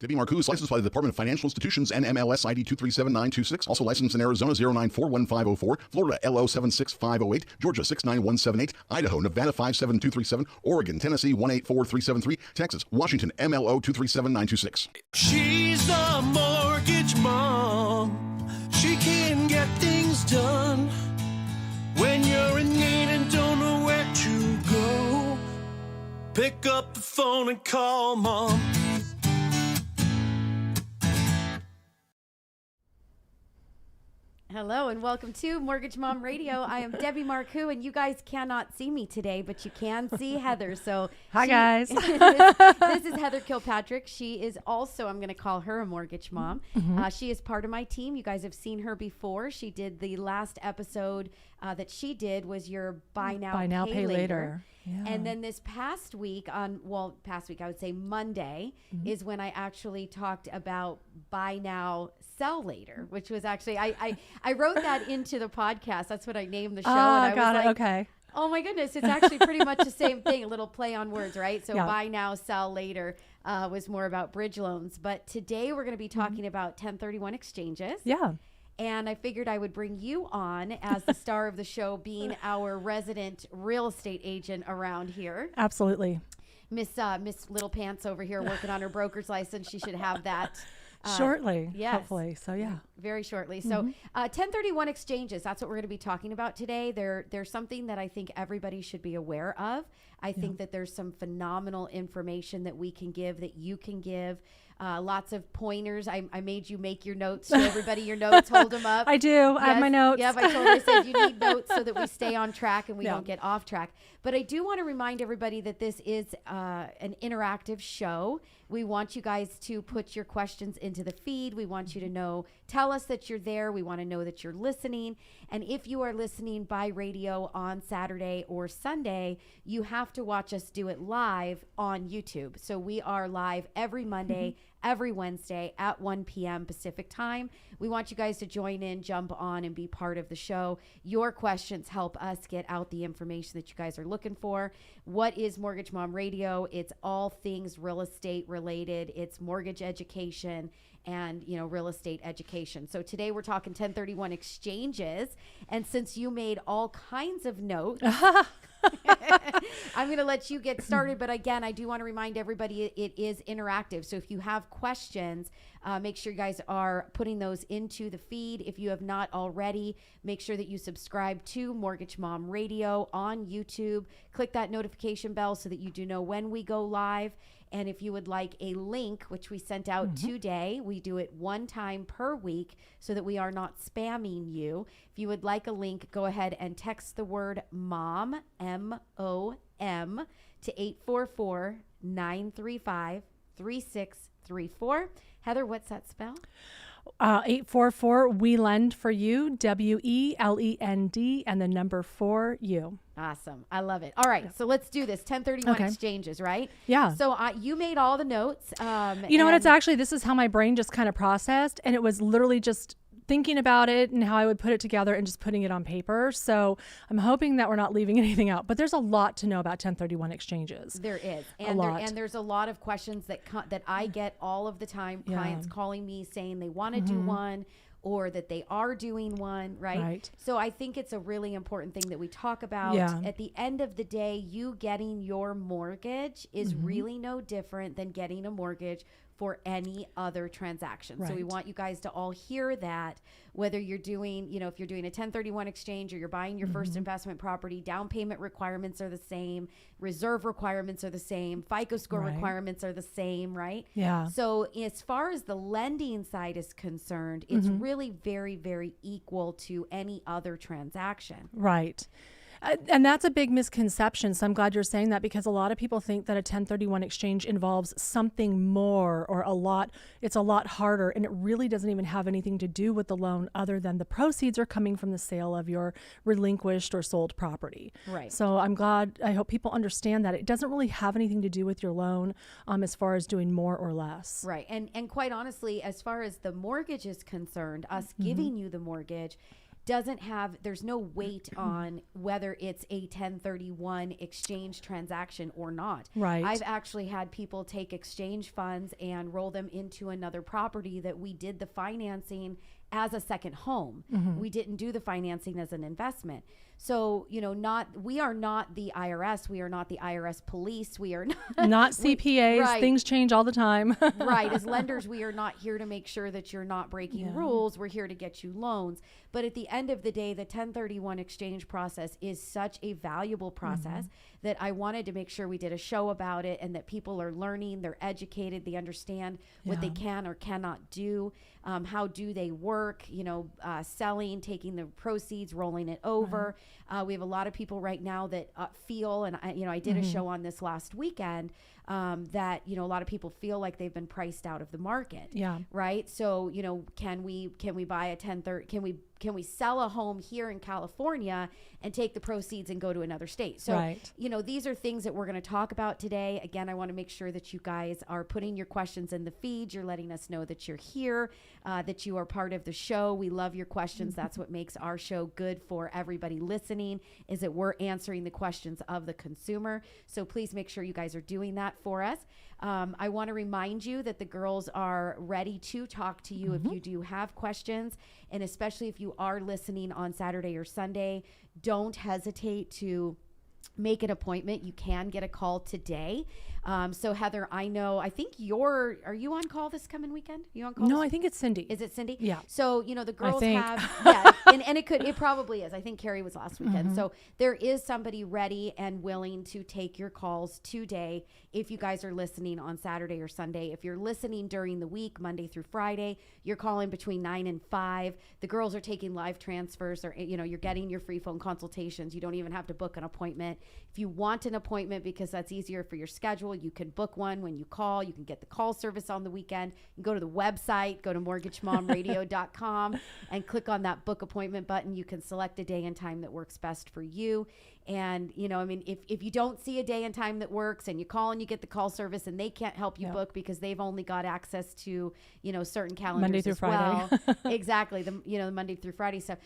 Debbie Marcoux, licensed by the Department of Financial Institutions and MLS ID 237926. Also licensed in Arizona 0941504, Florida LO 76508, Georgia 69178, Idaho, Nevada 57237, Oregon, Tennessee 184373, Texas, Washington MLO 237926. She's a mortgage mom. She can get things done. When you're in need and don't know where to go, pick up the phone and call Mom. Hello and welcome to Mortgage Mom Radio. I am Debbie Marcoux, and you guys cannot see me today, but you can see Heather. So hi guys. this is Heather Kilpatrick. She is also, I'm going to call her a mortgage mom. She is part of my team. You guys have seen her before. She did the last episode that she did was your buy now, pay later. Yeah. And then this past week I would say Monday is when I actually talked about buy now, sell later, which was actually, I wrote that into the podcast. That's what I named the show. Oh, and I got was it. like, okay. Oh my goodness. It's actually pretty much the same thing, a little play on words, right? So yeah. buy now, sell later was more about bridge loans. But today we're going to be talking about 1031 exchanges. Yeah. And I figured I would bring you on as the star of the show, being our resident real estate agent around here. Absolutely. Miss Little Pants over here working on her broker's license. She should have that shortly. Yes. Hopefully. So yeah. Very shortly. So 1031 exchanges, that's what we're going to be talking about today. There's something that I think everybody should be aware of. I think that there's some phenomenal information that we can give, that you can give. Lots of pointers. I made you make your notes. So everybody, your notes, hold them up. I do. Yes. I have my notes. Yeah, I told her, I said you need notes so that we stay on track and we don't get off track. But I do want to remind everybody that this is an interactive show. We want you guys to put your questions into the feed. We want you to tell us that you're there. We want to know that you're listening. And if you are listening by radio on Saturday or Sunday, you have to watch us do it live on YouTube. So we are live every Monday, every Wednesday at 1 p.m. Pacific time. We want you guys to join in, jump on, and be part of the show. Your questions help us get out the information that you guys are looking for. What is Mortgage Mom Radio? It's all things real estate related. It's mortgage education and, real estate education. So today we're talking 1031 exchanges. And since you made all kinds of notes, I'm going to let you get started. But again, I do want to remind everybody it is interactive. So if you have questions, make sure you guys are putting those into the feed. If you have not already, make sure that you subscribe to Mortgage Mom Radio on YouTube. Click that notification bell so that you do know when we go live. And if you would like a link, which we sent out today, we do it one time per week so that we are not spamming you. If you would like a link, go ahead and text the word MOM, M-O-M, to 844-935-3634. Heather, what's that spell? 844 We Lend for You, WELEND, and the number 4U. Awesome. I love it. All right. So let's do this. 1031 exchanges, right? Yeah. So you made all the notes. You know what? It's actually, this is how my brain just kind of processed. And it was literally just thinking about it and how I would put it together and just putting it on paper. So I'm hoping that we're not leaving anything out. But there's a lot to know about 1031 exchanges. There is. A lot. And there's a lot of questions that I get all of the time. Clients calling me saying they want to do one, or that they are doing one, right? So I think it's a really important thing that we talk about. At the end of the day, you getting your mortgage is really no different than getting a mortgage for any other transaction. So we want you guys to all hear that, whether you're doing, if you're doing a 1031 exchange or you're buying your first investment property, down payment requirements are the same, reserve requirements are the same, FICO score requirements are the same, right? Yeah. So as far as the lending side is concerned, it's really very, very equal to any other transaction. Right. And that's a big misconception. So I'm glad you're saying that, because a lot of people think that a 1031 exchange involves something more or it's a lot harder. And it really doesn't even have anything to do with the loan other than the proceeds are coming from the sale of your relinquished or sold property. Right. So I hope people understand that it doesn't really have anything to do with your loan as far as doing more or less. Right. And quite honestly, as far as the mortgage is concerned, us giving you the mortgage, there's no weight on whether it's a 1031 exchange transaction or not. Right. I've actually had people take exchange funds and roll them into another property that we did the financing as a second home. We didn't do the financing as an investment. So, we are not the IRS. We are not the IRS police. We are not CPAs. Right. Things change all the time. Right. As lenders, we are not here to make sure that you're not breaking rules. We're here to get you loans. But at the end of the day, the 1031 exchange process is such a valuable process that I wanted to make sure we did a show about it, and that people are learning, they're educated, they understand what they can or cannot do. How do they work, selling, taking the proceeds, rolling it over. We have a lot of people right now that feel, and I did a show on this last weekend, that, a lot of people feel like they've been priced out of the market. Yeah. Right. So, can we buy a 1030, can we sell a home here in California and take the proceeds and go to another state? So, these are things that we're going to talk about today. Again, I want to make sure that you guys are putting your questions in the feed. You're letting us know that you're here, that you are part of the show. We love your questions. That's what makes our show good for everybody listening, is that we're answering the questions of the consumer. So please make sure you guys are doing that for us. I want to remind you that the girls are ready to talk to you if you do have questions, and especially if you are listening on Saturday or Sunday, don't hesitate to make an appointment. You can get a call today. So Heather, are you on call this coming weekend? You on call? No, I think it's Cindy. Is it Cindy? Yeah. So, the girls and it probably is. I think Carrie was last weekend. So there is somebody ready and willing to take your calls today if you guys are listening on Saturday or Sunday. If you're listening during the week, Monday through Friday, you're calling between 9 and 5. The girls are taking live transfers, or, you're getting your free phone consultations. You don't even have to book an appointment. If you want an appointment because that's easier for your schedule, you can book one when you call. You can get the call service on the weekend. You can go to the website, go to mortgagemomradio.com and click on that book appointment button. You can select a day and time that works best for you. And, if you don't see a day and time that works and you call and you get the call service and they can't help you book because they've only got access to, certain calendars Monday through Friday. Exactly. The Monday through Friday stuff.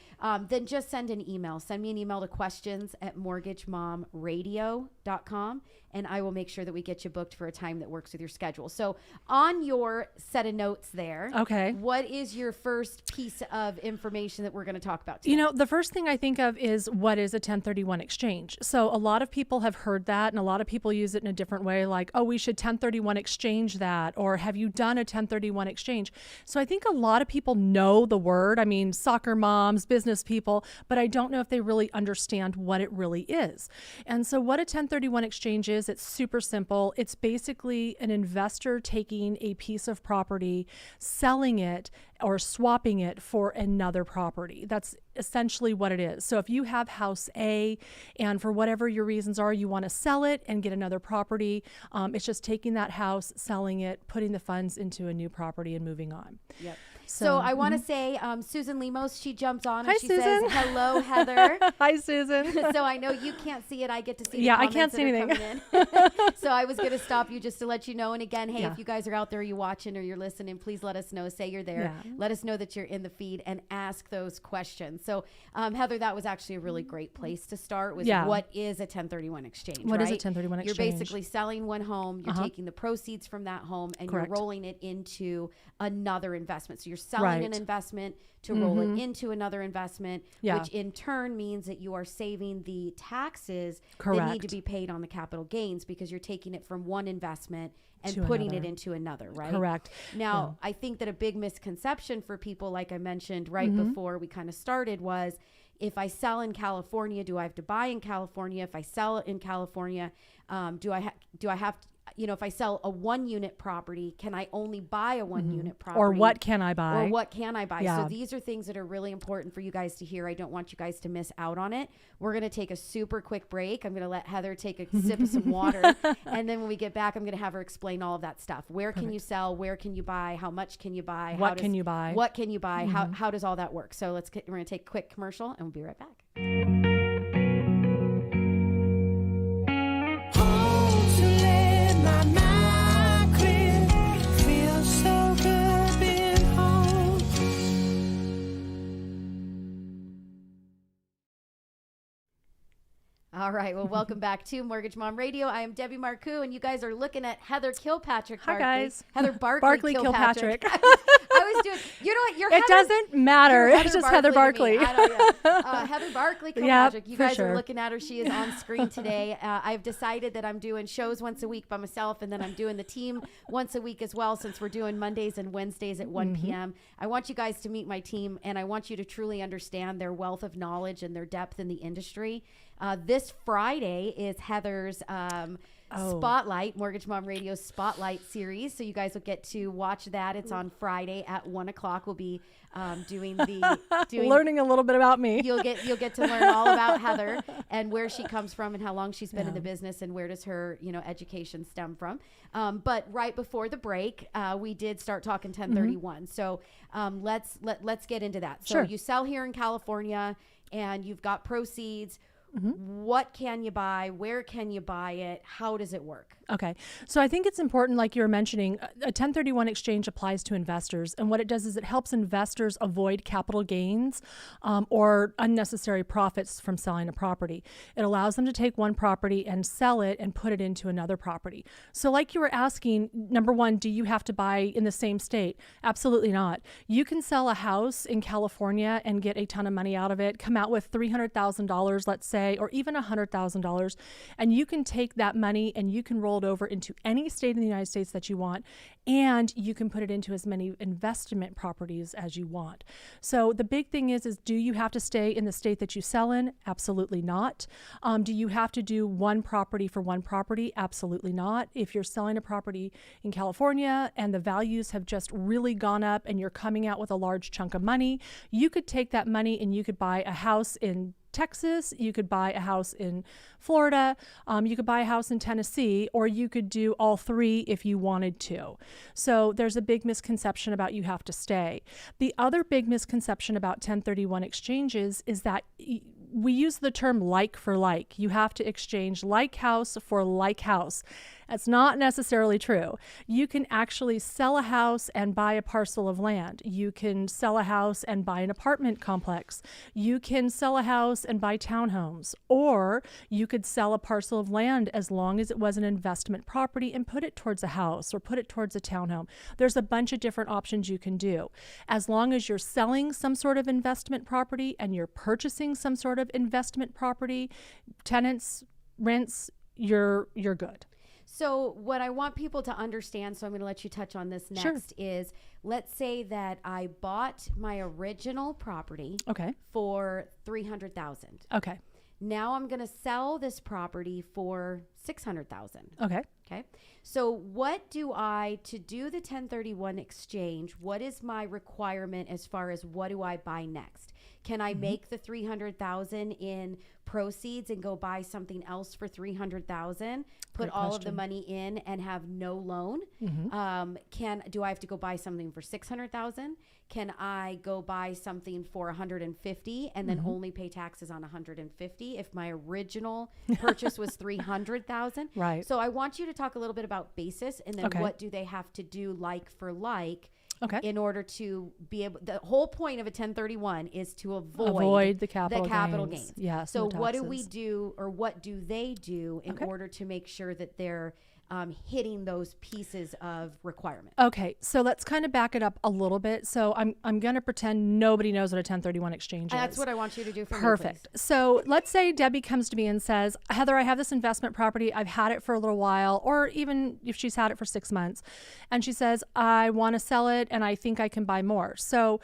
Then just send an email. Send me an email to questions@mortgagemomradio.com, and I will make sure that we get you booked for a time that works with your schedule. So on your set of notes there, what is your first piece of information that we're going to talk about today? The first thing I think of is, what is a 1031 exchange? So a lot of people have heard that, and a lot of people use it in a different way, like, oh, we should 1031 exchange that, or have you done a 1031 exchange? So I think a lot of people know the word. I mean, soccer moms, business people, but I don't know if they really understand what it really is. And so what a 1031 exchange is, it's super simple. It's basically an investor taking a piece of property, selling it, or swapping it for another property. That's essentially what it is. So if you have house A and for whatever your reasons are, you want to sell it and get another property, it's just taking that house, selling it, putting the funds into a new property and moving on. Yep. So I want to say, Susan Lemos, she jumps on and she Susan. says, hello, Heather. Hi, Susan. So I know you can't see it. I get to see Yeah, the I can't see anything. So I was going to stop you just to let you know. And again, hey, if you guys are out there, you're watching or you're listening, please let us know. Say you're there. Yeah. Let us know that you're in the feed and ask those questions. So Heather, that was actually a really great place to start with what is a 1031 exchange, What is a right? 1031 exchange? You're basically selling one home, you're taking the proceeds from that home and you're rolling it into another investment. So you're selling an investment to roll it into another investment, which in turn means that you are saving the taxes that need to be paid on the capital gains because you're taking it from one investment and putting it into another, right? Correct. Now, I think that a big misconception for people, like I mentioned right before we kind of started, was if I sell in California, do I have to buy in California? If I sell in California, do I have to, if I sell a 1-unit property, can I only buy a 1-unit property? Or what can I buy? Yeah. So these are things that are really important for you guys to hear. I don't want you guys to miss out on it. We're going to take a super quick break. I'm going to let Heather take a sip of some water. And then when we get back, I'm going to have her explain all of that stuff. Where can you sell? Where can you buy? How much can you buy? What can you buy? What can you buy? How does all that work? So we're going to take a quick commercial and we'll be right back. All right. Well, welcome back to Mortgage Mom Radio. I am Debbie Marcoux, and you guys are looking at Heather Kilpatrick. Hi, guys. Heather Barkley Kilpatrick. I was doing, you know what? It doesn't matter. It's just Heather Barkley. Heather Barkley Kilpatrick. Yep, you guys sure. are looking at her. She is on screen today. I've decided that I'm doing shows once a week by myself, and then I'm doing the team once a week as well, since we're doing Mondays and Wednesdays at 1 p.m. I want you guys to meet my team, and I want you to truly understand their wealth of knowledge and their depth in the industry. This Friday is Heather's Spotlight, Mortgage Mom Radio Spotlight series. So you guys will get to watch that. It's on Friday at 1 o'clock. We'll be doing learning a little bit about me. You'll get to learn all about Heather and where she comes from and how long she's been in the business and where does her education stem from. But right before the break, we did start talking 1031. So let's get into that. So Sure. you sell here in California and you've got proceeds. What can you buy? Where can you buy it? How does it work? Okay. So I think it's important, like you were mentioning, a 1031 exchange applies to investors. And what it does is it helps investors avoid capital gains or unnecessary profits from selling a property. It allows them to take one property and sell it and put it into another property. So like you were asking, number one, do you have to buy in the same state? Absolutely not. You can sell a house in California and get a ton of money out of it, come out with $300,000, let's say, or even $100,000. And you can take that money and you can roll it over into any state in the United States that you want, and you can put it into as many investment properties as you want. So the big thing is do you have to stay in the state that you sell in? Absolutely not. Do you have to do one property for one property? Absolutely not. If you're selling a property in California and the values have just really gone up and you're coming out with a large chunk of money, you could take that money and you could buy a house in Texas, you could buy a house in Florida, you could buy a house in Tennessee, or you could do all three if you wanted to. So there's a big misconception about you have to stay. The other big misconception about 1031 exchanges is that we use the term like for like. You have to exchange like house for like house. That's not necessarily true. You can actually sell a house and buy a parcel of land. You can sell a house and buy an apartment complex. You can sell a house and buy townhomes. Or you could sell a parcel of land as long as it was an investment property and put it towards a house or put it towards a townhome. There's a bunch of different options you can do. As long as you're selling some sort of investment property and you're purchasing some sort of investment property, tenants, rents, you're good. So what I want people to understand, so I'm going to let you touch on this next, is let's say that I bought my original property for $300,000. Okay. Now I'm going to sell this property for $600,000. Okay. So what do to do the 1031 exchange, what is my requirement as far as what do I buy next? Can I make the $300,000 in proceeds and go buy something else for $300,000, put all of the money in and have no loan? Do I have to go buy something for $600,000? Can I go buy something for $150,000 and then only pay taxes on $150,000 if my original purchase was $300,000? Right. So I want you to talk a little bit about basis and then what do they have to do like for like in order to be able. The whole point of a 1031 is to avoid the capital gains. Yes. So what do we do, or what do they do in order to make sure that they're hitting those pieces of requirement? Okay, so let's kind of back it up a little bit. So I'm going to pretend nobody knows what a 1031 exchange is. That's what I want you to do for Perfect. me, So let's say Debbie comes to me and says, Heather, I have this investment property. I've had it for a little while, or even if she's had it for 6 months. And she says, I want to sell it and I think I can buy more. So,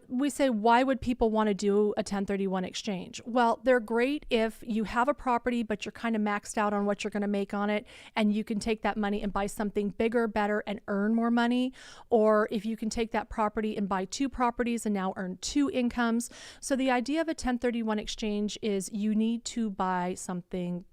we say, why would people want to do a 1031 exchange? Well, they're great if you have a property, but you're kind of maxed out on what you're going to make on it, and you can take that money and buy something bigger, better, and earn more money. Or if you can take that property and buy 2 properties and now earn 2 incomes. So the idea of a 1031 exchange is you need to buy something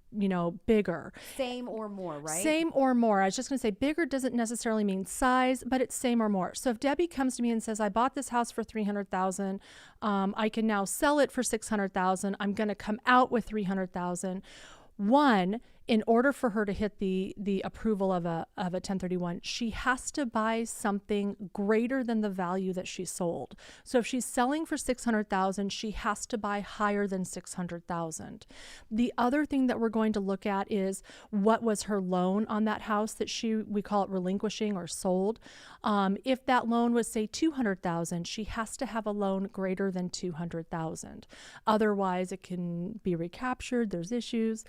bigger. Same or more, right? Same or more. I was just going to say bigger doesn't necessarily mean size, but it's same or more. So if Debbie comes to me and says, I bought this house for $300,000, I can now sell it for $600,000. I'm going to come out with $300,000. One, in order for her to hit the approval of a 1031, she has to buy something greater than the value that she sold. So if she's selling for $600,000, she has to buy higher than $600,000. The other thing that we're going to look at is what was her loan on that house that we call it relinquishing or sold. If that loan was, say, $200,000, she has to have a loan greater than $200,000. Otherwise, it can be recaptured. There's issues.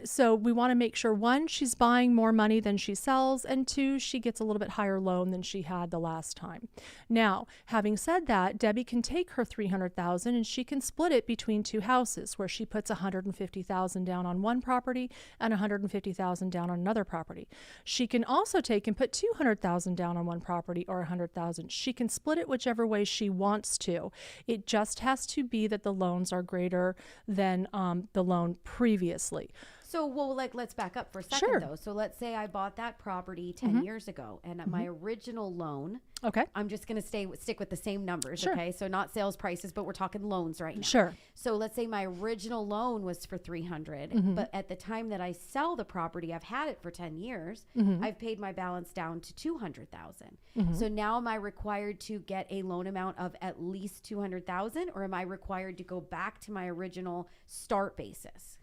So we want to make sure, one, she's buying more money than she sells, and two, she gets a little bit higher loan than she had the last time. Now, having said that, Debbie can take her $300,000 and she can split it between two houses where she puts $150,000 down on one property and $150,000 down on another property. She can also take and put $200,000 down on one property or $100,000. She can split it whichever way she wants to. It just has to be that the loans are greater than the loan previously. So, well, let's back up for a second, Sure. though. So let's say I bought that property 10 years ago, and my original loan, Okay. I'm just going to stick with the same numbers, Sure. okay? So not sales prices, but we're talking loans right now. Sure. So let's say my original loan was for $300, but at the time that I sell the property, I've had it for 10 years, I've paid my balance down to $200,000. So now am I required to get a loan amount of at least $200,000, or am I required to go back to my original start basis?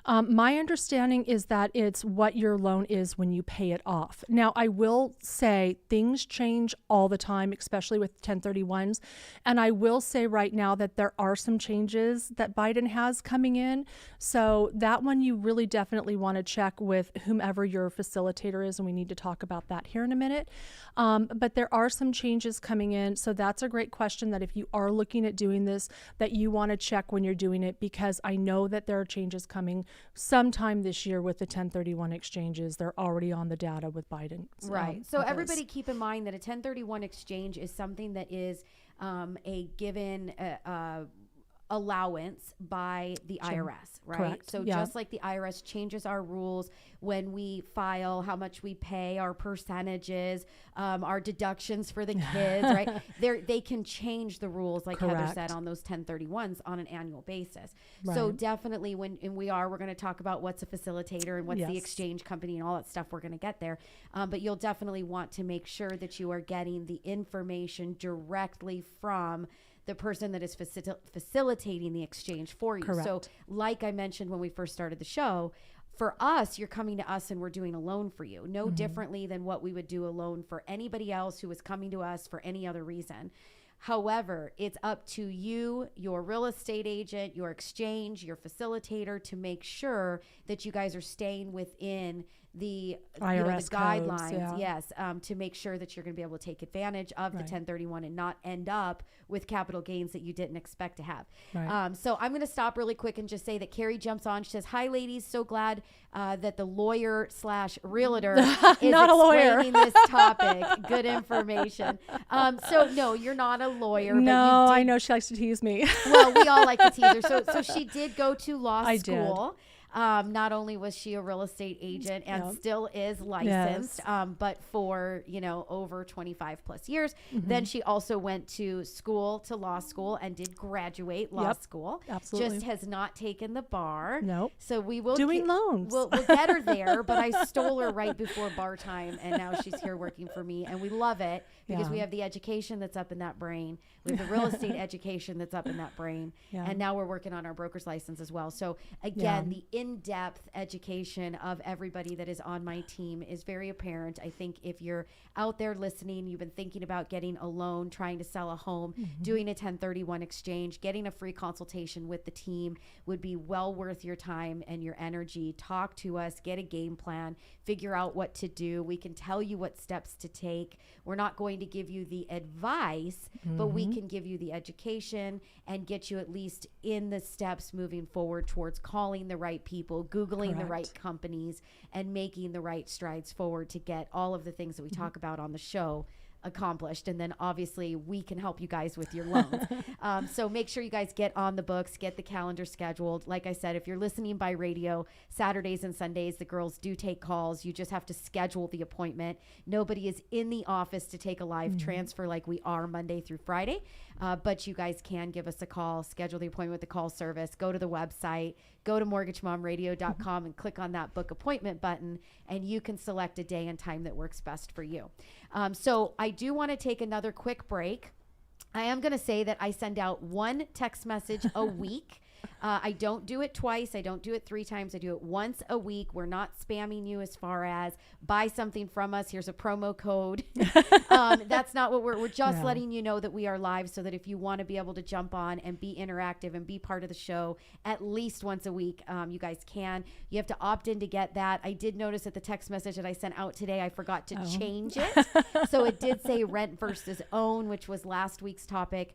My understanding is that it's what your loan is when you pay it off. Now, I will say things change all the time, especially with 1031s. And I will say right now that there are some changes that Biden has coming in. So that one you really definitely want to check with whomever your facilitator is. And we need to talk about that here in a minute. But there are some changes coming in. So that's a great question that if you are looking at doing this, that you want to check when you're doing it, because I know that there are changes coming sometime this year with the 1031 exchanges. They're already on the data with Biden. Right. So everybody keep in mind that a 1031 exchange is something that is a given allowance by the IRS, right? Correct. So just like the IRS changes our rules when we file, how much we pay, our percentages, our deductions for the kids, right? They can change the rules, like Heather said, on those 1031s on an annual basis. So definitely we're going to talk about what's a facilitator and what's the exchange company and all that stuff. We're going to get there. But you'll definitely want to make sure that you are getting the information directly from the person that is facilitating the exchange for you. Correct. So like I mentioned when we first started the show, for us, you're coming to us and we're doing a loan for you. No differently than what we would do a loan for anybody else who was coming to us for any other reason. However, it's up to you, your real estate agent, your exchange, your facilitator to make sure that you guys are staying within the IRS the guidelines, codes, to make sure that you're going to be able to take advantage of the 1031 and not end up with capital gains that you didn't expect to have. So I'm going to stop really quick and just say that Carrie jumps on. She says, "Hi, ladies. So glad that the lawyer/realtor is not a lawyer. explaining this topic. Good information." So no, you're not a lawyer. No, but I know she likes to tease me. Well, we all like to tease her. So she did go to law I school. Not only was she a real estate agent and still is licensed, but for, over 25 plus years. Then she also went to law school and did graduate law school. Absolutely. Just has not taken the bar. Nope. So we will doing loans. We'll get her there, but I stole her right before bar time, and now she's here working for me, and we love it because we have the education that's up in that brain. We have the real estate education that's up in that brain, and now we're working on our broker's license as well. So again, the in-depth education of everybody that is on my team is very apparent. I think if you're out there listening, you've been thinking about getting a loan, trying to sell a home, doing a 1031 exchange, getting a free consultation with the team would be well worth your time and your energy. Talk to us, get a game plan, figure out what to do. We can tell you what steps to take. We're not going to give you the advice, but we can give you the education and get you at least in the steps moving forward towards calling the right people, Googling the right companies, and making the right strides forward to get all of the things that we talk about on the show accomplished. And then obviously we can help you guys with your loans. So make sure you guys get on the books, get the calendar scheduled. Like I said, if you're listening by radio, Saturdays and Sundays, the girls do take calls. You just have to schedule the appointment. Nobody is in the office to take a live transfer like we are Monday through Friday. But you guys can give us a call, schedule the appointment with the call service, go to the website, go to mortgagemomradio.com and click on that book appointment button, and you can select a day and time that works best for you. So I do want to take another quick break. I am going to say that I send out one text message a week. I don't do it twice. I don't do it 3 times. I do it once a week. We're not spamming you as far as buy something from us. Here's a promo code. That's not what we're just letting you know that we are live, so that if you want to be able to jump on and be interactive and be part of the show at least once a week, you guys can. You have to opt in to get that. I did notice at the text message that I sent out today, I forgot to change it. So it did say rent versus own, which was last week's topic.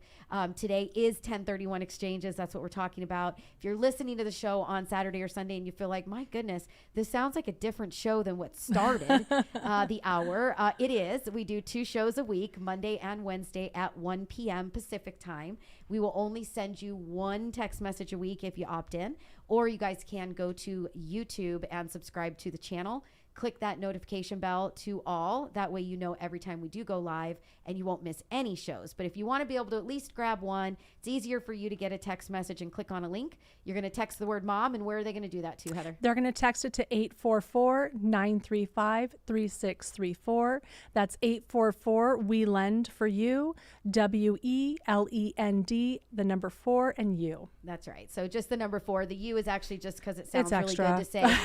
Today is 1031 exchanges. That's what we're talking about. If you're listening to the show on Saturday or Sunday and you feel like, my goodness, this sounds like a different show than what started the hour. It is. We do 2 shows a week, Monday and Wednesday at 1 p.m. Pacific time. We will only send you 1 text message a week if you opt in, or you guys can go to YouTube and subscribe to the channel. Click that notification bell to all. That way you know every time we do go live and you won't miss any shows. But if you want to be able to at least grab one, it's easier for you to get a text message and click on a link. You're going to text the word mom, and where are they going to do that to, Heather? They're going to text it to 844-935-3634. That's 844-WE-LEND for you, WELEND, the number 4 and you. That's right. So just the number 4. The U is actually just because it sounds It's really good to say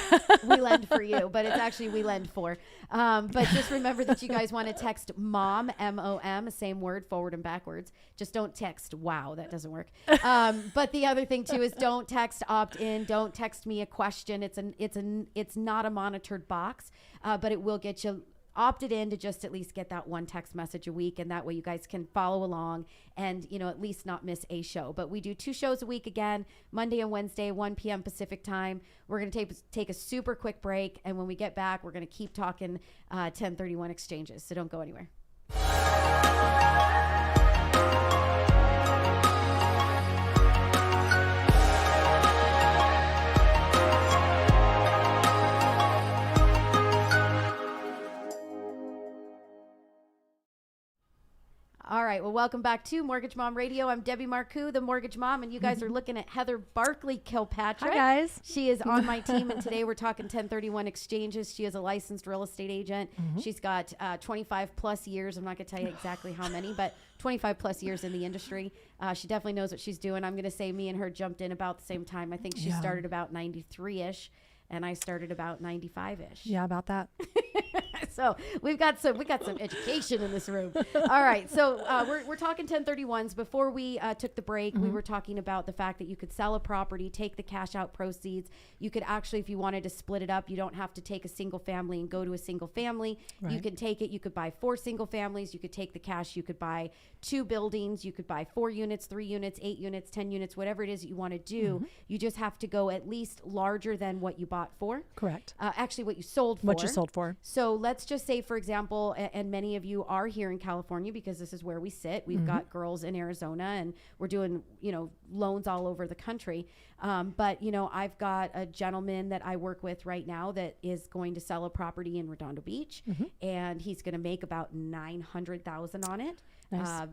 we lend for you, but it's actually we lend for. But just remember that you guys want to text mom, MOM, same word, forward and backwards. Just don't text wow. That doesn't work. But the other thing too is don't text opt in. Don't text me a question. It's not a monitored box, but it will get you opted in to just at least get that 1 text message a week, and that way you guys can follow along and at least not miss a show. But we do 2 shows a week, again, Monday and Wednesday, 1 p.m. Pacific time. We're going to take a super quick break, and when we get back, we're going to keep talking 1031 exchanges, so don't go anywhere. All right. Well, welcome back to Mortgage Mom Radio. I'm Debbie Marcoux, the Mortgage Mom, and you guys are looking at Heather Barkley Kilpatrick. Hi, guys. She is on my team, and today we're talking 1031 exchanges. She is a licensed real estate agent. She's got 25 plus years. I'm not going to tell you exactly how many, but 25 plus years in the industry. She definitely knows what she's doing. I'm going to say me and her jumped in about the same time. I think she started about 93-ish. And I started about 95-ish. Yeah, about that. So we got some education in this room. All right. So we're talking 1031s. Before we took the break, we were talking about the fact that you could sell a property, take the cash out proceeds. You could actually, if you wanted to split it up, you don't have to take a single family and go to a single family. Right. You can take it. You could buy 4 single families. You could take the cash. You could buy 2 buildings. You could buy 4 units, 3 units, 8 units, 10 units, whatever it is that you want to do. You just have to go at least larger than what you bought for. Correct. Actually, what you sold for. What you sold for. So let's just say, for example, and many of you are here in California because this is where we sit. We've got girls in Arizona, and we're doing, loans all over the country. But, I've got a gentleman that I work with right now that is going to sell a property in Redondo Beach, and he's going to make about $900,000 on it. Nice.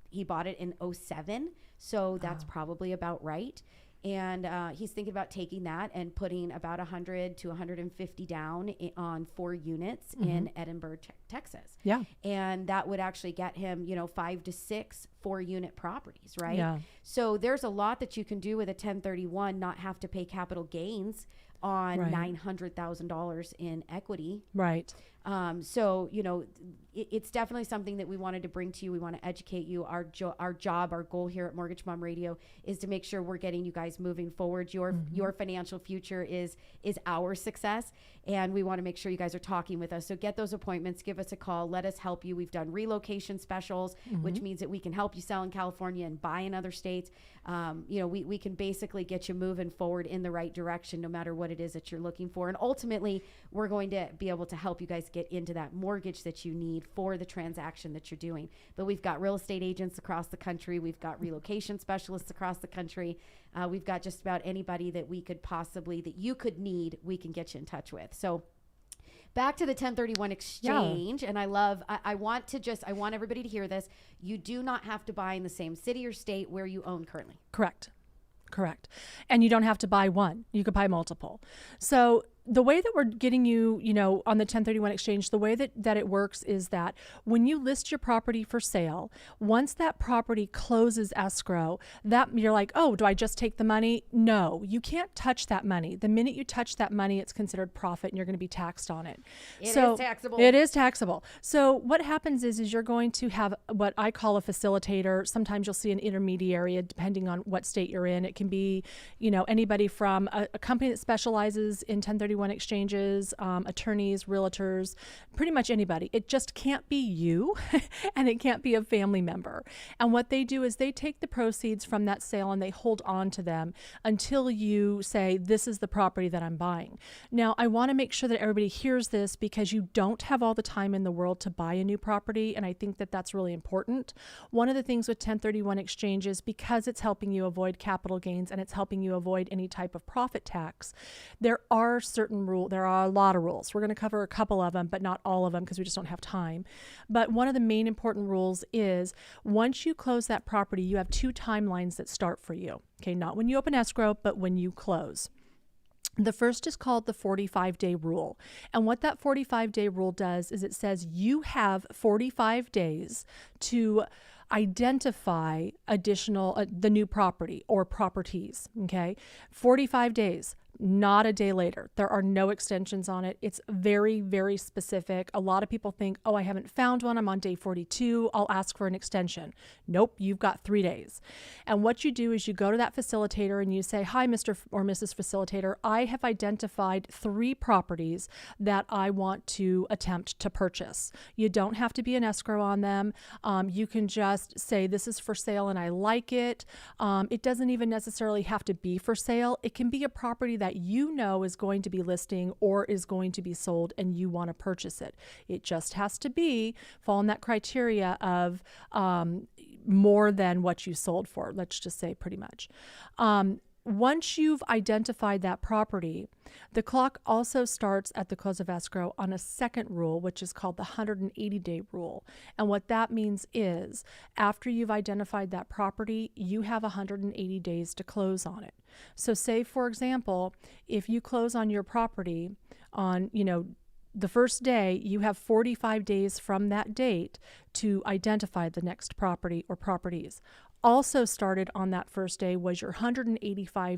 He bought it in 2007, so that's probably about right. And he's thinking about taking that and putting about 100 to 150 down on 4 units in Edinburgh, Texas. Yeah. And that would actually get him, 5 to 6 4-unit properties, right? Yeah. So there's a lot that you can do with a 1031, not have to pay capital gains on $900,000 in equity. Right. So, it's definitely something that we wanted to bring to you. We want to educate you. Our job, our goal here at Mortgage Mom Radio is to make sure we're getting you guys moving forward. Your financial future is our success, and we want to make sure you guys are talking with us. So get those appointments, give us a call, let us help you. We've done relocation specials, which means that we can help you sell in California and buy in other states. We can basically get you moving forward in the right direction, no matter what it is that you're looking for. And ultimately, we're going to be able to help you guys get into that mortgage that you need for the transaction that you're doing. But we've got real estate agents across the country. We've got relocation specialists across the country. We've got just about anybody that we could possibly, that you could need, we can get you in touch with. So back to the 1031 exchange. And I want everybody to hear this. You do not have to buy in the same city or state where you own currently. Correct. And you don't have to buy one. You could buy multiple. So the way that we're getting you, on the 1031 exchange, the way that it works is that when you list your property for sale, once that property closes escrow, that you're like, oh, do I just take the money? No, you can't touch that money. The minute you touch that money, it's considered profit and you're going to be taxed on it. It is taxable. It is taxable. So what happens is you're going to have what I call a facilitator. Sometimes you'll see an intermediary, depending on what state you're in. It can be, anybody from a company that specializes in 1031 exchanges, attorneys, realtors, pretty much anybody. It just can't be you and it can't be a family member. And what they do is they take the proceeds from that sale and they hold on to them until you say, this is the property that I'm buying. Now, I want to make sure that everybody hears this because you don't have all the time in the world to buy a new property. And I think that that's really important. One of the things with 1031 exchanges, because it's helping you avoid capital gains and it's helping you avoid any type of profit tax, there are a lot of rules. We're going to cover a couple of them, but not all of them because we just don't have time. But one of the main important rules is once you close that property, you have 2 timelines that start for you. Okay, not when you open escrow, but when you close. The first is called the 45-day rule. And what that 45-day rule does is it says you have 45 days to identify the new property or properties. Okay, 45 days. Not a day later. There are no extensions on it. It's very, very specific. A lot of people think, oh, I haven't found one. I'm on day 42. I'll ask for an extension. Nope, you've got 3 days. And what you do is you go to that facilitator and you say, hi, Mr. or Mrs. Facilitator, I have identified 3 properties that I want to attempt to purchase. You don't have to be an escrow on them. You can just say, this is for sale and I like it. It doesn't even necessarily have to be for sale. It can be a property that is going to be listing or is going to be sold and you want to purchase it. It just has to fall in that criteria of more than what you sold for, let's just say pretty much. Once you've identified that property, the clock also starts at the close of escrow on a second rule, which is called the 180-day rule. And what that means is after you've identified that property, you have 180 days to close on it. So say, for example, if you close on your property on, the first day, you have 45 days from that date to identify the next property or properties. Also started on that first day was your 180-day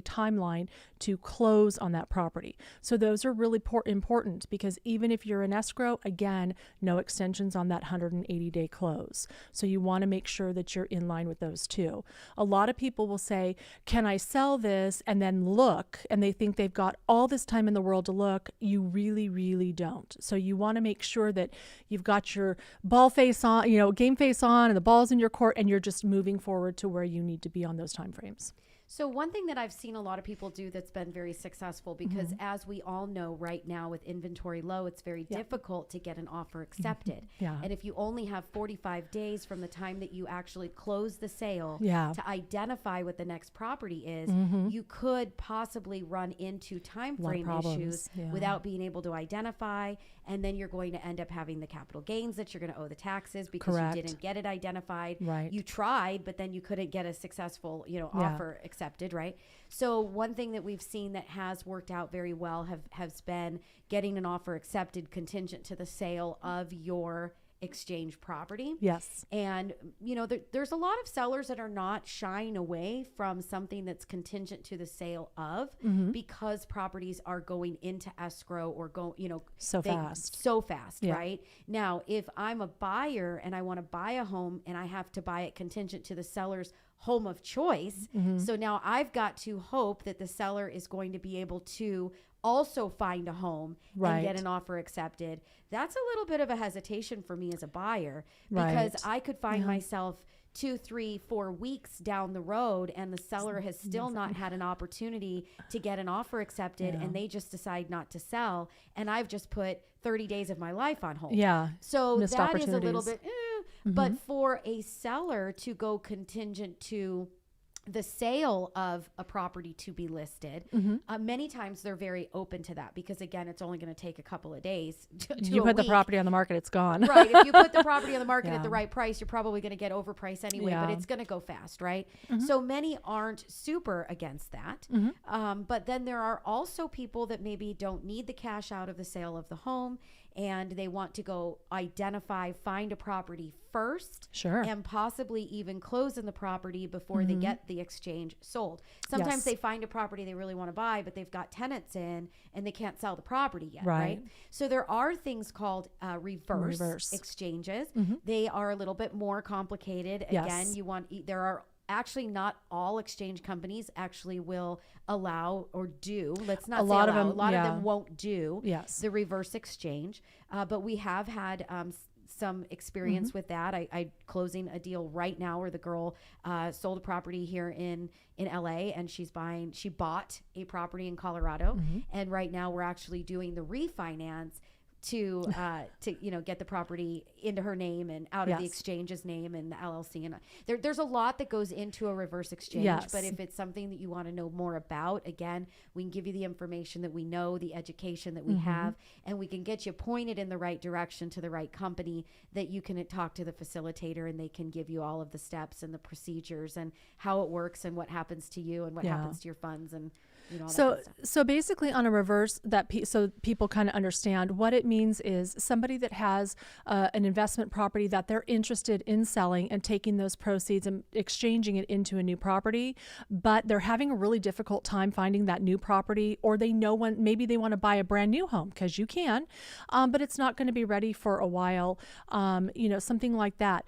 timeline to close on that property. So those are really important because even if you're in escrow, again, no extensions on that 180-day close. So you want to make sure that you're in line with those too. A lot of people will say, can I sell this and then look? And they think they've got all this time in the world to look. You really, really don't. So you want to make sure that you've got your ball face on, game face on and the ball's in your court and you're just moving forward to where you need to be on those time frames. So one thing that I've seen a lot of people do that's been very successful, because as we all know right now with inventory low, it's very difficult to get an offer accepted. And if you only have 45 days from the time that you actually close the sale to identify what the next property is, you could possibly run into time frame issues without being able to identify. And then you're going to end up having the capital gains that you're going to owe the taxes because you didn't get it identified. You tried, but then you couldn't get a successful, offer accepted, right? So one thing that we've seen that has worked out very well has been getting an offer accepted contingent to the sale of your exchange property. Yes. And, there's a lot of sellers that are not shying away from something that's contingent to the sale of because properties are going into escrow or so fast, right? Now, if I'm a buyer and I want to buy a home and I have to buy it contingent to the seller's home of choice, so now I've got to hope that the seller is going to be able to also find a home Right. and get an offer accepted, that's a little bit of a hesitation for me as a buyer, Right. because I could find myself 2, 3, 4 weeks down the road and the seller has still not had an opportunity to get an offer accepted, and they just decide not to sell, and I've just put 30 days of my life on hold. Yeah. So Missed that is a little opportunities. bit, but for a seller to go contingent to the sale of a property to be listed, many times they're very open to that, because again, it's only going to take a couple of days to You a put the week. property on the market, it's gone. Right. If you put the property on the market Yeah. at the right price, you're probably going to get overpriced anyway, but Yeah. it's going to go fast, right? So many aren't super against that. But then there are also people that maybe don't need the cash out of the sale of the home, and they want to go find a property first, Sure. and possibly even close in the property before they get the exchange sold. Sometimes Yes. they find a property they really want to buy, but they've got tenants in and they can't sell the property yet, Right. right? So there are things called reverse exchanges. They are a little bit more complicated. Yes. Again, there are actually not all exchange companies actually will allow or do. Let's not A say lot of allow. them- A lot of yeah. them won't do Yes. the reverse exchange, but we have had some experience with that. I closing a deal right now where the girl sold a property here in LA, and she bought a property in Colorado, and right now we're actually doing the refinance to get the property into her name and out of the Yes. exchange's name and the LLC, and there's a lot that goes into a reverse exchange. Yes. But if it's something that you want to know more about, again, we can give you the information that we know, the education that we have, and we can get you pointed in the right direction to the right company that you can talk to the facilitator, and they can give you all of the steps and the procedures and how it works and what happens to you and what Yeah. happens to your funds and all that So, good stuff. so basically, on a reverse, so people kind of understand what it means is somebody that has an investment property that they're interested in selling and taking those proceeds and exchanging it into a new property, but they're having a really difficult time finding that new property, or maybe they want to buy a brand new home, because you can, but it's not going to be ready for a while, something like that.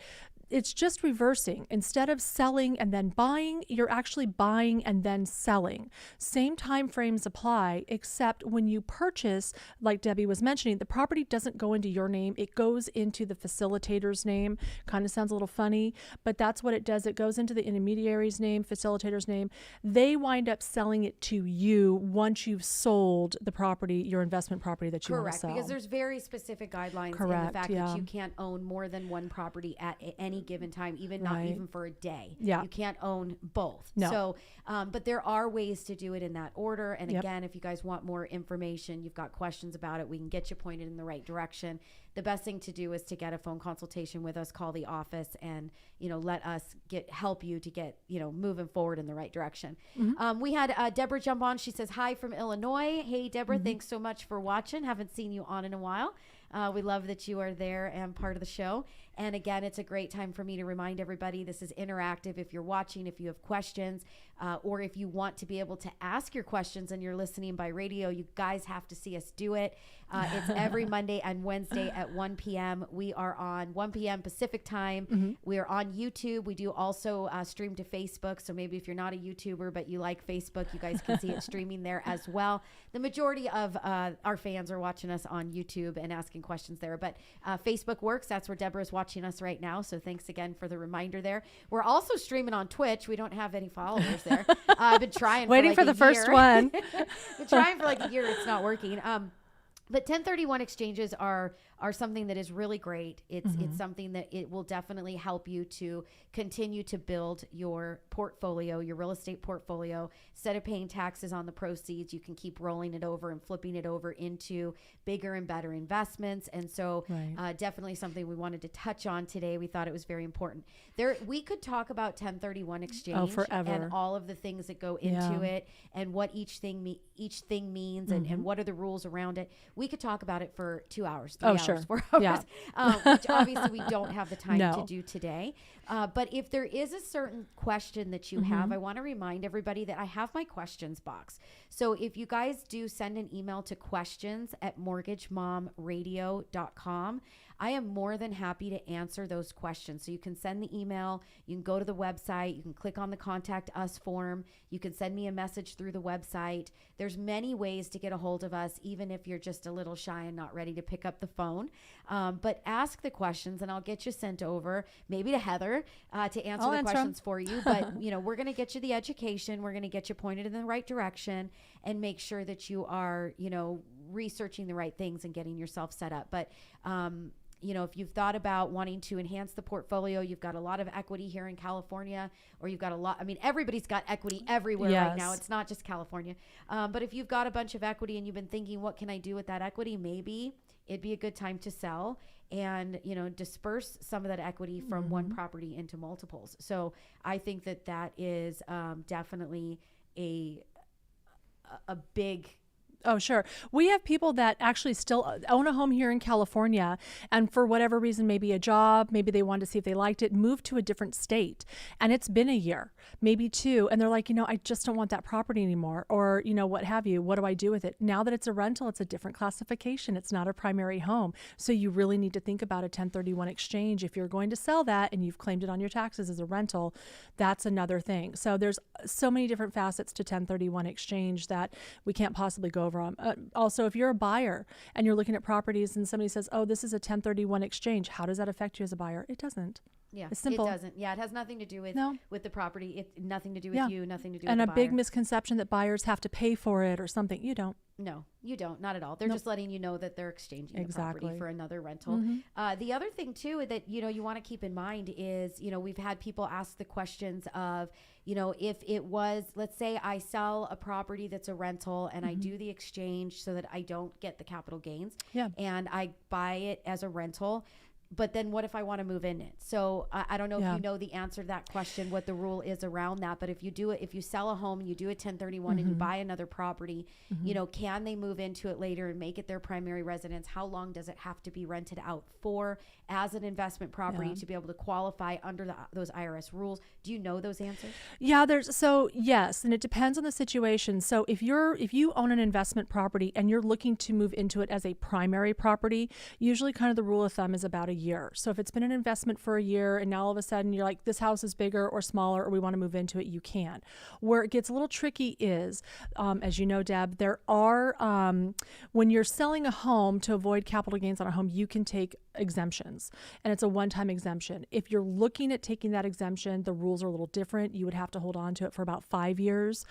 It's just reversing. Instead of selling and then buying, you're actually buying and then selling. Same time frames apply, except when you purchase, like Debbie was mentioning, the property doesn't go into your name. It goes into the facilitator's name. Kind of sounds a little funny, but that's what it does. It goes into the intermediary's name, facilitator's name. They wind up selling it to you once you've sold the property, your investment property that you want to Correct, sell. because there's very specific guidelines in the Correct, fact yeah. that you can't own more than one property at any given time, even not Right. even for a day. Yeah. You can't own both. No. So, but there are ways to do it in that order. And Yep. again, if you guys want more information, you've got questions about it, we can get you pointed in the right direction. The best thing to do is to get a phone consultation with us, call the office, and let us help you to get moving forward in the right direction. We had Deborah jump on. She says hi from Illinois. Hey Deborah, thanks so much for watching. Haven't seen you on in a while. We love that you are there and part of the show. And again, it's a great time for me to remind everybody this is interactive. If you're watching, if you have questions, or if you want to be able to ask your questions and you're listening by radio, you guys have to see us do it. It's every Monday and Wednesday at 1 p.m. We are on 1 p.m. Pacific time. We are on YouTube. We do also stream to Facebook. So maybe if you're not a YouTuber, but you like Facebook, you guys can see it streaming there as well. The majority of our fans are watching us on YouTube and asking questions there. But Facebook works. That's where Deborah is watching us right now. So thanks again for the reminder there. We're also streaming on Twitch. We don't have any followers there. I've been trying Waiting for like the first one. Been trying for like a year. It's not working. But 1031 exchanges are something that is really great. It's something that it will definitely help you to continue to build your portfolio, your real estate portfolio. Instead of paying taxes on the proceeds, you can keep rolling it over and flipping it over into bigger and better investments. And so definitely something we wanted to touch on today. We thought it was very important. We could talk about 1031 exchange forever. and all of the things that go into it and what each thing means and what are the rules around it. We could talk about it for 2 hours, 3 hours, sure. 4 hours, Yeah. which obviously we don't have the time No. to do today. But if there is a certain question that you have, I want to remind everybody that I have my questions box. So if you guys do send an email to questions@mortgagemomradio.com, I am more than happy to answer those questions. So you can send the email, you can go to the website, you can click on the contact us form, you can send me a message through the website. There's many ways to get a hold of us, even if you're just a little shy and not ready to pick up the phone. But ask the questions and I'll get you sent over, maybe to Heather, to answer the questions for you. But, we're going to get you the education. We're going to get you pointed in the right direction and make sure that you are, researching the right things and getting yourself set up. But, if you've thought about wanting to enhance the portfolio, you've got a lot of equity here in California, or you've got a lot, everybody's got equity everywhere right now. It's not just California. But if you've got a bunch of equity and you've been thinking, what can I do with that equity? Maybe it'd be a good time to sell and, disperse some of that equity from one property into multiples. So I think that is definitely a big. Oh, sure. We have people that actually still own a home here in California, and for whatever reason, maybe a job, maybe they wanted to see if they liked it, moved to a different state, and it's been a year, maybe 2, and they're like, I just don't want that property anymore, or, what have you. What do I do with it? Now that it's a rental, it's a different classification. It's not a primary home. So you really need to think about a 1031 exchange. If you're going to sell that and you've claimed it on your taxes as a rental, that's another thing. So there's so many different facets to 1031 exchange that we can't possibly go over. Also, if you're a buyer and you're looking at properties and somebody says, oh, this is a 1031 exchange, how does that affect you as a buyer? It doesn't. Yeah, it's simple. It doesn't. Yeah, it has nothing to do with the property. It's nothing to do with you, nothing to do with the buyer. And a big buyer. misconception that buyers have to pay for it or something. You don't. No, you don't. Not at all. They're just letting you know that they're exchanging the property for another rental. The other thing too that you want to keep in mind is we've had people ask the questions of if it was, let's say I sell a property that's a rental and I do the exchange so that I don't get the capital gains, and I buy it as a rental. But then what if I want to move in it? So I don't know if you know the answer to that question, what the rule is around that. But if you do it, if you sell a home and you do a 1031 and you buy another property, can they move into it later and make it their primary residence? How long does it have to be rented out for as an investment property to be able to qualify under those IRS rules? Do you know those answers? Yeah, yes, and it depends on the situation. So if you own an investment property and you're looking to move into it as a primary property, usually kind of the rule of thumb is about a year. So if it's been an investment for a year and now all of a sudden you're like, this house is bigger or smaller, or we want to move into it, you can. Where it gets a little tricky is, as you know, Deb, there are, when you're selling a home to avoid capital gains on a home, you can take exemptions, and it's a one-time exemption. If you're looking at taking that exemption, the rules are a little different. You would have to hold on to it for about 5 years.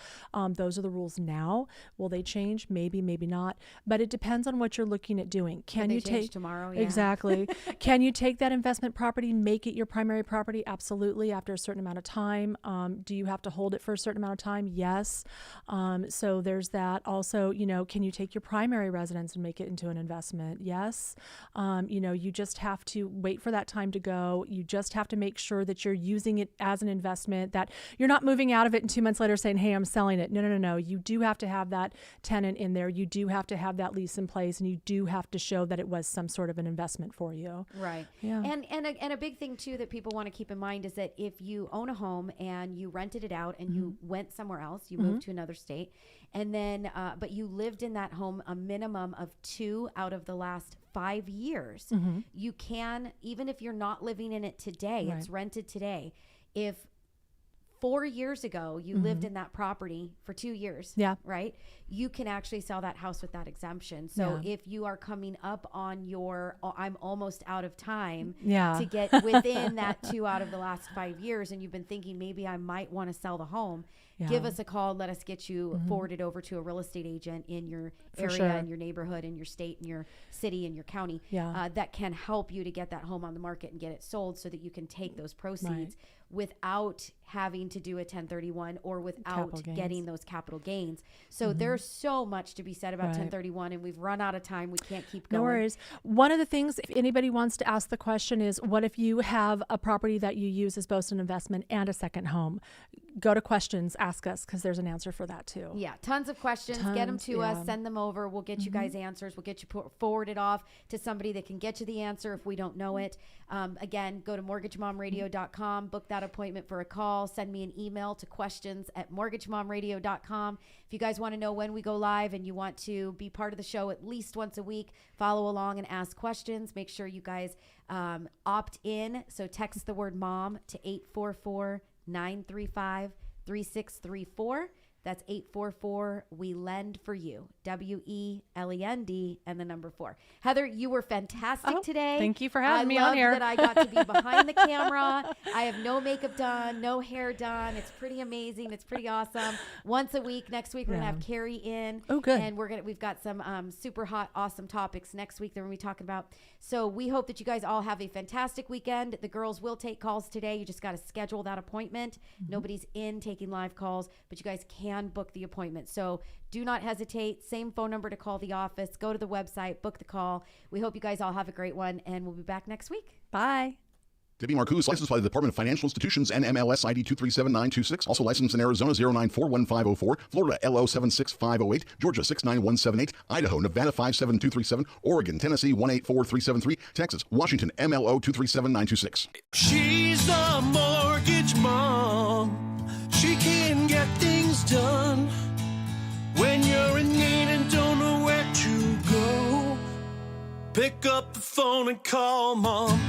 Those are the rules now. Will they change? Maybe, maybe not. But it depends on what you're looking at doing. Can you take tomorrow? Yeah. Exactly. Can you take that investment property, make it your primary property? Absolutely. After a certain amount of time. Do you have to hold it for a certain amount of time? Yes. So there's that. Also, can you take your primary residence and make it into an investment? Yes. You just have to wait for that time to go. You just have to make sure that you're using it as an investment, that you're not moving out of it and 2 months later saying, hey, I'm selling it. No. You do have to have that tenant in there. You do have to have that lease in place, and you do have to show that it was some sort of an investment for you. Right. Yeah. And a big thing too that people want to keep in mind is that if you own a home and you rented it out and you went somewhere else, you moved to another state, and then but you lived in that home a minimum of 2 out of the last 5 years, you can, even if you're not living in it today, it's rented today. If 4 years ago you lived in that property for 2 years, right, you can actually sell that house with that exemption. So if you are coming up on your I'm almost out of time to get within that 2 out of the last 5 years, and you've been thinking maybe I might want to sell the home, give us a call. Let us get you forwarded over to a real estate agent in your area, in your neighborhood, in your state, in your city, in your county, that can help you to get that home on the market and get it sold so that you can take those proceeds without having to do a 1031 or without getting those capital gains. So there's so much to be said about 1031, and we've run out of time. We can't keep going. No worries. One of the things, if anybody wants to ask the question, is what if you have a property that you use as both an investment and a second home? go to questions, ask us, because there's an answer for that too. Yeah, tons of questions. Get them to us, send them over. We'll get you guys answers. We'll get you forwarded off to somebody that can get you the answer if we don't know it. Again, go to mortgagemomradio.com, book that appointment for a call. Send me an email to questions@mortgagemomradio.com. If you guys want to know when we go live and you want to be part of the show at least once a week, follow along and ask questions. Make sure you guys opt in. So text the word mom to 844-935-3634. That's 844 We Lend for You, WELEND and the number 4. Heather, you were fantastic today. Thank you for having me on here. I love that I got to be behind the camera. I have no makeup done, no hair done. It's pretty amazing. It's pretty awesome. Once a week. Next week we're gonna have Carrie in. Oh, good. And we've got some super hot, awesome topics next week that we're gonna be talking about. So we hope that you guys all have a fantastic weekend. The girls will take calls today. You just got to schedule that appointment. Nobody's in taking live calls, but you guys can book the appointment. So do not hesitate. Same phone number to call the office. Go to the website, book the call. We hope you guys all have a great one, and we'll be back next week. Bye. Debbie Marcoux, licensed by the Department of Financial Institutions and MLS ID 237926. Also licensed in Arizona 0941504, Florida LO 76508, Georgia 69178, Idaho, Nevada 57237, Oregon, Tennessee 184373, Texas, Washington MLO 237926. She's the mortgage mom. She can get things done when you're in need and don't know where to go. Pick up the phone and call mom.